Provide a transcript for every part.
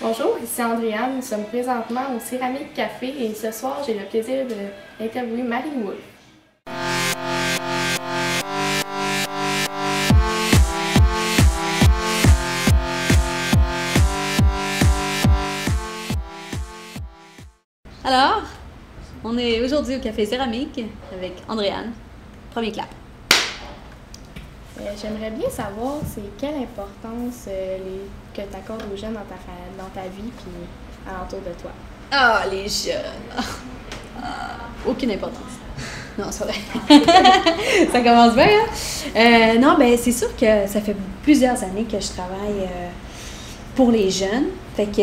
Bonjour, ici Andréane. Nous sommes présentement au Céramique Café et ce soir, j'ai le plaisir d'interviewer Marie Wolf. Alors, on est aujourd'hui au Café Céramique avec Andréane. Premier clap. J'aimerais bien savoir, c'est quelle importance que tu accordes aux jeunes dans ta vie et alentour de toi. Ah, les jeunes! Aucune importance. Non, c'est vrai. Ça commence bien, hein? Non, ben c'est sûr que ça fait plusieurs années que je travaille pour les jeunes. Fait que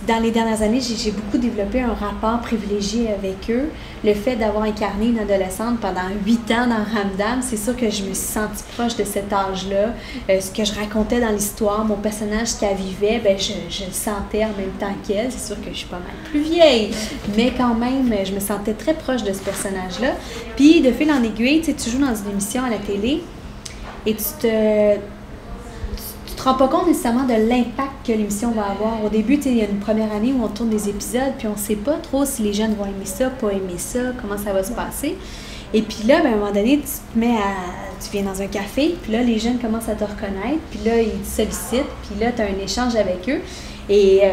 dans les dernières années, j'ai beaucoup développé un rapport privilégié avec eux. Le fait d'avoir incarné une adolescente pendant 8 ans dans Ramdam, c'est sûr que je me suis sentie proche de cet âge-là. Ce que je racontais dans l'histoire, mon personnage, ce qu'elle vivait, ben je le sentais en même temps qu'elle. C'est sûr que je suis pas mal plus vieille, mais quand même, je me sentais très proche de ce personnage-là. Puis, de fil en aiguille, tu sais, tu joues dans une émission à la télé et tu te rends pas compte nécessairement de l'impact que l'émission va avoir. Au début, il y a une première année où on tourne des épisodes, puis on sait pas trop si les jeunes vont aimer ça, pas aimer ça, comment ça va se passer. Et puis là, ben, à un moment donné, tu viens dans un café, puis là, les jeunes commencent à te reconnaître, puis là, ils te sollicitent, puis là, tu as un échange avec eux. Et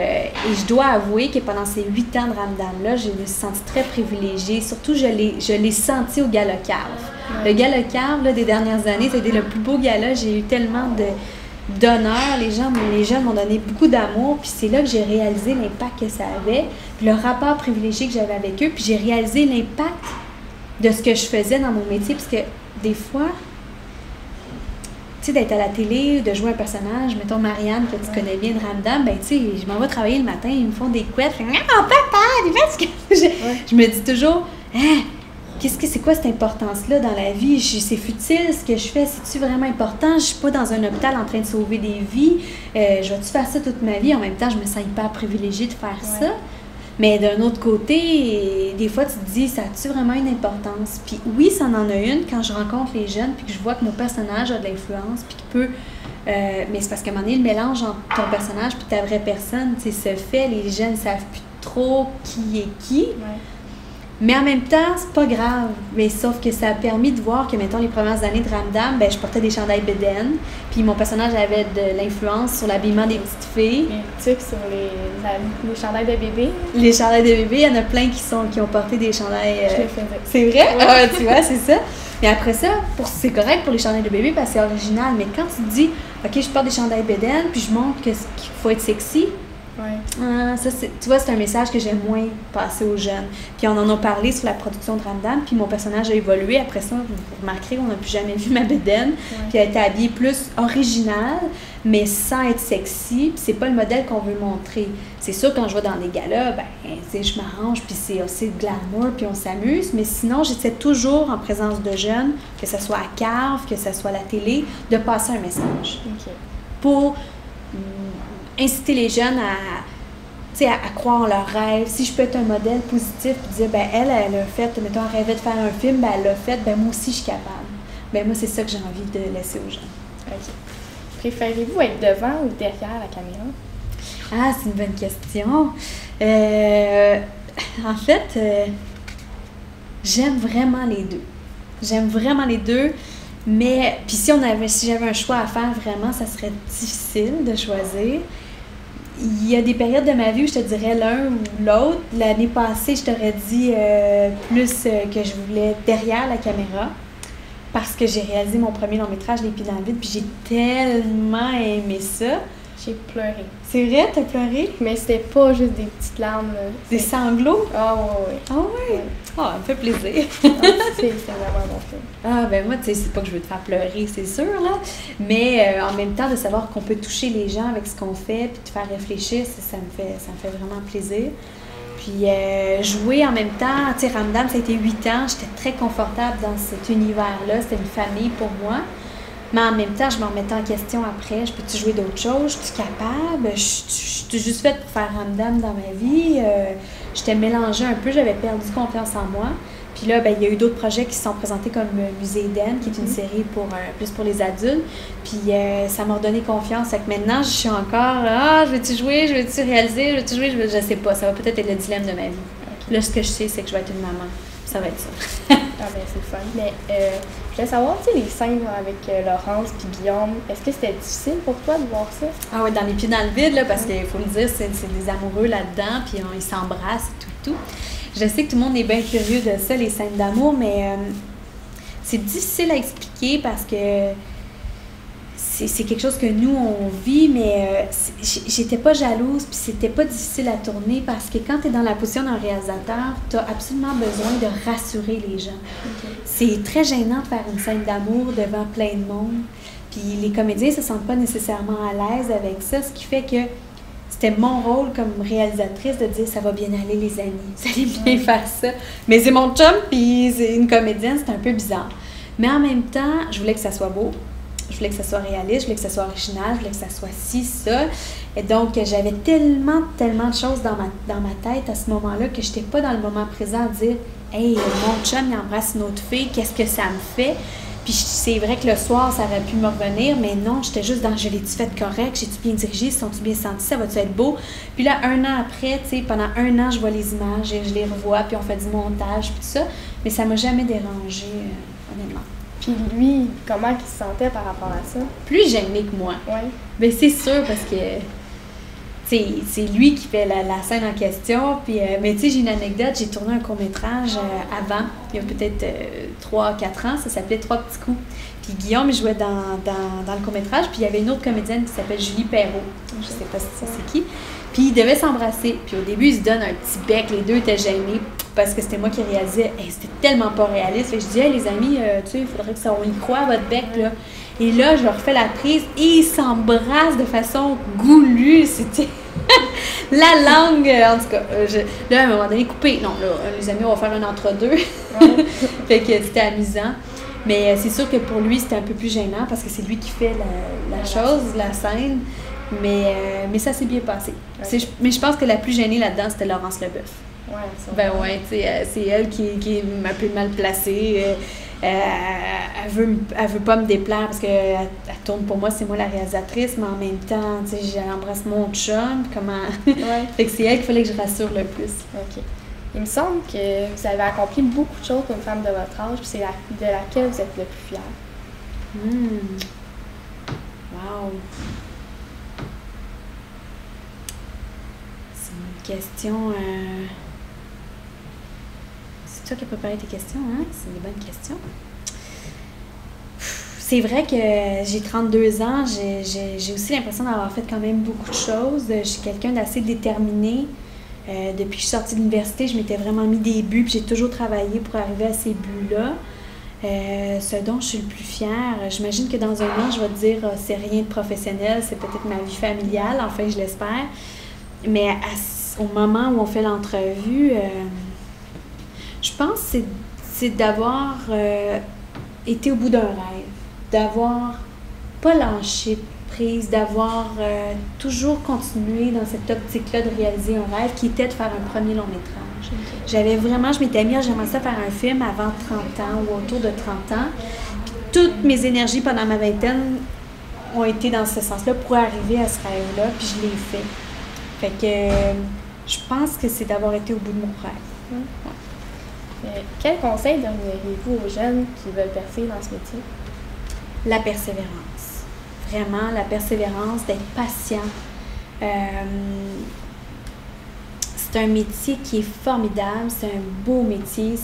je dois avouer que pendant ces 8 ans de Ramdam-là, je me suis sentie très privilégiée. Surtout, je l'ai senti au Gala Cave. Le Gala Cave, là, des dernières années, c'était le plus beau gala. J'ai eu tellement d'honneur, les jeunes m'ont donné beaucoup d'amour, puis c'est là que j'ai réalisé l'impact que ça avait, puis le rapport privilégié que j'avais avec eux, puis j'ai réalisé l'impact de ce que je faisais dans mon métier, parce que des fois, tu sais, d'être à la télé, de jouer un personnage, mettons Marianne, que tu connais bien de Ramdam, ben tu sais, je m'en vais travailler le matin, ils me font des couettes, je fais « Ah, papa, je me dis toujours « Hein? C'est quoi cette importance-là dans la vie? C'est futile ce que je fais, c'est-tu vraiment important? Je suis pas dans un hôpital en train de sauver des vies. Je vais-tu faire ça toute ma vie? En même temps, je me sens hyper privilégiée de faire ça. Mais d'un autre côté, des fois, tu te dis, ça a-tu vraiment une importance? Puis oui, ça en a une quand je rencontre les jeunes, puis que je vois que mon personnage a de l'influence, puis qu'il peut... mais c'est parce qu'à un moment donné, le mélange entre ton personnage et ta vraie personne, tu sais, se fait, les jeunes ne savent plus trop qui est qui. Ouais. Mais en même temps, c'est pas grave. Mais sauf que ça a permis de voir que, mettons, les premières années de Ramdam, ben, je portais des chandails bédaine. Puis mon personnage avait de l'influence sur l'habillement des petites filles. Les trucs sur les chandails de bébé. Les chandails de bébé, il y en a plein qui ont porté des chandails. Je les faisais. C'est vrai? Ouais. Ah, tu vois, c'est ça. Mais après ça, c'est correct pour les chandails de bébé parce que c'est original. Mais quand tu te dis, OK, je porte des chandails bédaine, puis je montre qu'il faut être sexy. Ouais. Ça, tu vois, c'est un message que j'aime moins passer aux jeunes. Puis on en a parlé sur la production de Ramdam, puis mon personnage a évolué. Après ça, vous remarquerez qu'on n'a plus jamais vu ma bédaine. Puis elle a été habillée plus originale, mais sans être sexy. Puis c'est pas le modèle qu'on veut montrer. C'est sûr, quand je vais dans des galas, ben, je m'arrange, puis c'est aussi glamour, puis on s'amuse. Mais sinon, j'essaie toujours, en présence de jeunes, que ce soit à Cave, que ce soit à la télé, de passer un message. Okay. Pour inciter les jeunes à croire en leurs rêves. Si je peux être un modèle positif et dire, ben elle a fait, mettons, elle rêvait de faire un film, ben elle l'a fait, ben moi aussi je suis capable. Ben moi, c'est ça que j'ai envie de laisser aux jeunes. OK. Préférez-vous être devant ou derrière la caméra? Ah, c'est une bonne question. En fait, j'aime vraiment les deux. J'aime vraiment les deux. Mais, puis si j'avais un choix à faire, vraiment, ça serait difficile de choisir. Il y a des périodes de ma vie où je te dirais l'un ou l'autre. L'année passée, je t'aurais dit plus que je voulais derrière la caméra parce que j'ai réalisé mon premier long métrage, Les pieds dans le vide, puis j'ai tellement aimé ça. J'ai pleuré. C'est vrai, t'as pleuré? Mais c'était pas juste des petites larmes. Des sanglots? Ah oui. Ah oui? Ah, ça me fait plaisir. C'est vraiment mon film. Ah, ben moi, tu sais, c'est pas que je veux te faire pleurer, c'est sûr, là. Mais en même temps, de savoir qu'on peut toucher les gens avec ce qu'on fait, puis te faire réfléchir, ça me fait vraiment plaisir. Puis jouer en même temps, tu sais, Ramdam, ça a été 8 ans, j'étais très confortable dans cet univers-là, c'était une famille pour moi. Mais en même temps, je me remettais en question après. Je peux-tu jouer d'autres choses? Je suis capable? Je suis juste faite pour faire Ramdam dans ma vie. J'étais mélangée un peu. J'avais perdu confiance en moi. Puis là, ben, il y a eu d'autres projets qui se sont présentés comme Musée Eden, qui est une série plus pour les adultes. Puis ça m'a redonné confiance. Fait que maintenant, je suis encore, je veux-tu jouer, je veux-tu réaliser, je veux-tu jouer, je sais pas. Ça va peut-être être le dilemme de ma vie. Okay. Là, ce que je sais, c'est que je vais être une maman. Ça va être ça. Ah ben c'est fun. Mais je voulais savoir, tu sais, les scènes avec Laurence puis Guillaume, est-ce que c'était difficile pour toi de voir ça? Ah ouais, dans les pieds dans le vide, là, parce qu'il faut le dire, c'est des amoureux là-dedans, puis ils s'embrassent et tout. Je sais que tout le monde est bien curieux de ça, les scènes d'amour, mais c'est difficile à expliquer parce que c'est quelque chose que nous, on vit, mais j'étais pas jalouse, puis c'était pas difficile à tourner parce que quand tu es dans la position d'un réalisateur, tu as absolument besoin de rassurer les gens. Okay. C'est très gênant de faire une scène d'amour devant plein de monde, puis les comédiens se sentent pas nécessairement à l'aise avec ça, ce qui fait que c'était mon rôle comme réalisatrice de dire ça va bien aller les amis, vous allez bien faire ça. Mais c'est mon chum, puis c'est une comédienne, c'est un peu bizarre. Mais en même temps, je voulais que ça soit beau. Je voulais que ça soit réaliste, je voulais que ça soit original, je voulais que ça soit ci, ça. Et donc, j'avais tellement de choses dans ma tête à ce moment-là que je n'étais pas dans le moment présent à dire « Hey, mon chum, il embrasse une autre fille, qu'est-ce que ça me fait? » Puis c'est vrai que le soir, ça aurait pu me revenir, mais non, j'étais juste dans « Je l'ai-tu fait correct? J'ai-tu bien dirigé? Sont-tu bien sentis? Ça va-tu être beau? » Puis là, 1 an après, tu sais, pendant 1 an, je vois les images et je les revois, puis on fait du montage, puis tout ça. Mais ça ne m'a jamais dérangé, honnêtement. Puis lui, comment il se sentait par rapport à ça? Plus gêné que moi. Oui. Bien, c'est sûr, parce que c'est lui qui fait la scène en question. Puis, mais tu sais, j'ai une anecdote. J'ai tourné un court-métrage avant, il y a peut-être 3-4 ans. Ça s'appelait 3 petits coups. Puis Guillaume jouait dans le court-métrage. Puis il y avait une autre comédienne qui s'appelle Julie Perrault. Je sais pas si c'est qui. Puis ils devaient s'embrasser. Puis au début, ils se donnent un petit bec. Les deux étaient gênés parce que c'était moi qui réalisais. Hey, c'était tellement pas réaliste. Fait que je disais, hey, les amis, tu sais, il faudrait que ça, on y croit à votre bec, là. Et là, je leur fais la prise et ils s'embrassent de façon goulue. C'était la langue, en tout cas. Là, à un moment donné, coupé. Non, là, les amis, on va faire un entre-deux. Ouais. Fait que c'était amusant. Mais c'est sûr que pour lui, c'était un peu plus gênant parce que c'est lui qui fait la chose, la scène. Mais ça s'est bien passé. Ouais. Mais je pense que la plus gênée là-dedans, c'était Laurence Leboeuf. Ouais, ben ouais, tu sais, c'est elle qui est un peu mal placée. Elle veut pas me déplaire parce qu'elle tourne pour moi, c'est moi la réalisatrice, mais en même temps, tu sais, j'embrasse mon chum. Comment. Ouais. Fait que c'est elle qu'il fallait que je rassure le plus. OK. Il me semble que vous avez accompli beaucoup de choses comme femme de votre âge, puis c'est de laquelle vous êtes le plus fière. Wow! C'est une question. C'est toi qui as préparé tes questions, hein? C'est des bonnes questions. C'est vrai que j'ai 32 ans, j'ai aussi l'impression d'avoir fait quand même beaucoup de choses. Je suis quelqu'un d'assez déterminé. Depuis que je suis sortie de l'université, je m'étais vraiment mis des buts, puis j'ai toujours travaillé pour arriver à ces buts-là. Ce dont je suis le plus fière, j'imagine que dans un an, je vais te dire c'est rien de professionnel, c'est peut-être ma vie familiale, enfin je l'espère. Mais au moment où on fait l'entrevue, je pense que c'est d'avoir été au bout d'un rêve, d'avoir pas lâché prise, d'avoir toujours continué dans cette optique-là de réaliser un rêve qui était de faire un premier long métrage. Okay. Je m'étais mis, j'aimerais ça faire un film avant 30 ans ou autour de 30 ans. Puis toutes mes énergies pendant ma vingtaine ont été dans ce sens-là pour arriver à ce rêve-là, puis je l'ai fait. Fait que je pense que c'est d'avoir été au bout de mon rêve. Ouais. Quel conseil donneriez-vous aux jeunes qui veulent percer dans ce métier? La persévérance. Vraiment, la persévérance, d'être patient. C'est un métier qui est formidable, c'est un beau métier,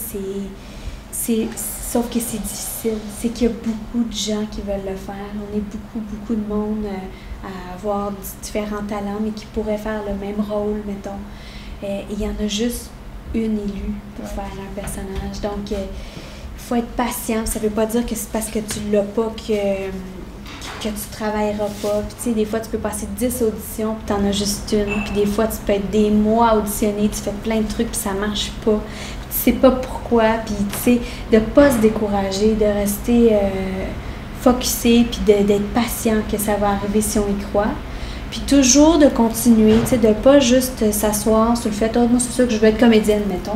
sauf que c'est difficile. C'est qu'il y a beaucoup de gens qui veulent le faire. On est beaucoup de monde à avoir différents talents, mais qui pourraient faire le même rôle, mettons. Et il y en a juste une élue pour faire un personnage. Donc, il faut être patient. Ça ne veut pas dire que c'est parce que tu l'as pas que tu travailleras pas. Puis, tu sais, des fois, tu peux passer 10 auditions, puis tu en as juste une. Puis, des fois, tu peux être des mois à auditionner, tu fais plein de trucs, puis ça marche pas. Puis, tu sais pas pourquoi. Puis, tu sais, de pas se décourager, de rester focusé, puis d'être patient que ça va arriver si on y croit. Puis, toujours de continuer, tu sais, de pas juste s'asseoir sur le fait « Oh, moi, c'est sûr que je veux être comédienne, mettons. »